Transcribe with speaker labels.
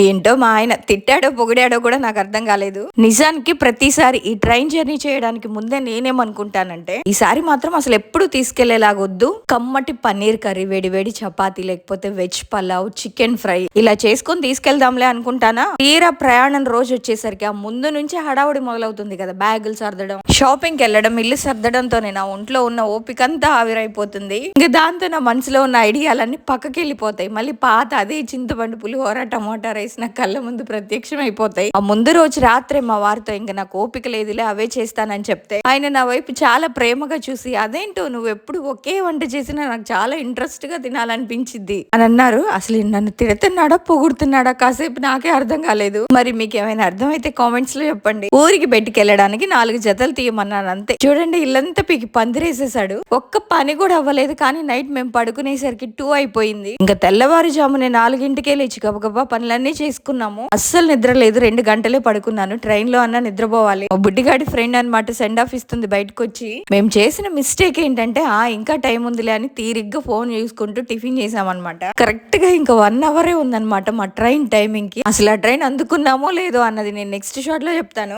Speaker 1: ఏంటో మా ఆయన తిట్టాడో పొగిడాడో కూడా నాకు అర్థం కాలేదు. నిజానికి ప్రతిసారి ఈ ట్రైన్ జర్నీ చేయడానికి ముందే నేనేమనుకుంటానంటే ఈసారి మాత్రం అసలు ఎప్పుడు తీసుకెళ్లేలాగొద్దు, కమ్మటి పన్నీర్ కర్రీ, వేడి వేడి చపాతీ, లేకపోతే వెజ్ పలావ్, చికెన్ ఫ్రై ఇలా చేసుకొని తీసుకెళ్దాంలే అనుకుంటానా. తీరా ప్రయాణం రోజు వచ్చేసరికి ఆ ముందు నుంచి హడావుడి మొదలవుతుంది కదా. బ్యాగులు సర్దడం, షాపింగ్ కి వెళ్ళడం, ఇల్లు సర్దడంతోనే నా ఒంట్లో ఉన్న ఓపికంతా ఆవిరైపోతుంది. ఇంకా దాంతో నా మనసులో ఉన్న ఐడియాలన్నీ పక్కకి వెళ్ళిపోతాయి. మళ్ళీ పాత అదే చింతపండు పులిహోర, టమోటా రైస్ నా కళ్ళ ముందు ప్రత్యక్షం అయిపోతాయి. ఆ ముందు రోజు రాత్రే మా వారితో ఇంకా నాకు ఓపిక లేదులే అవే చేస్తానని చెప్తే ఆయన నా వైపు చాలా ప్రేమగా చూసి, అదేంటో నువ్వు ఎప్పుడు ఒకే వంట చేసినా నాకు చాలా ఇంట్రెస్ట్ గా తినాలనిపించింది అని అన్నారు. అసలు నన్ను తిడుతున్నాడా పొగుడుతున్నాడా కాసేపు నాకే అర్థం కాలేదు. మరి మీకు ఏమైనా అర్థమైతే కామెంట్స్ లో చెప్పండి. ఊరికి బయటికి 4 జతలు తీయమన్నాను అంతే. చూడండి ఇల్లంతా పీకి పందిరేసేసాడు. ఒక్క పని కూడా అవ్వలేదు. కానీ నైట్ మేము పడుకునేసరికి 2 అయిపోయింది. ఇంకా తెల్లవారుజామునే 4ంటికే లేచి గబగబా పనులన్నీ చేసుకున్నాము. అస్సలు నిద్ర లేదు. 2 గంటలే పడుకున్నాను. ట్రైన్ లో అన్నా నిద్రపోవాలి. బుడ్డిగాడి ఫ్రెండ్ అనమాట సెండ్ ఆఫ్ ఇస్తుంది బయటకు వచ్చి. మేము చేసిన మిస్టేక్ ఏంటంటే ఇంకా టైం ఉందిలే అని తీరిగ్గా ఫోన్ చూసుకుంటూ టిఫిన్ చేసామన్నమాట. కరెక్ట్ గా ఇంకా 1 అవరే ఉందన్నమాట మా ట్రైన్ టైమింగ్ కి. అసలు ఆ ట్రైన్ అందుకున్నామో లేదో అన్నది నేను నెక్స్ట్ షాట్ లో చెప్తాను.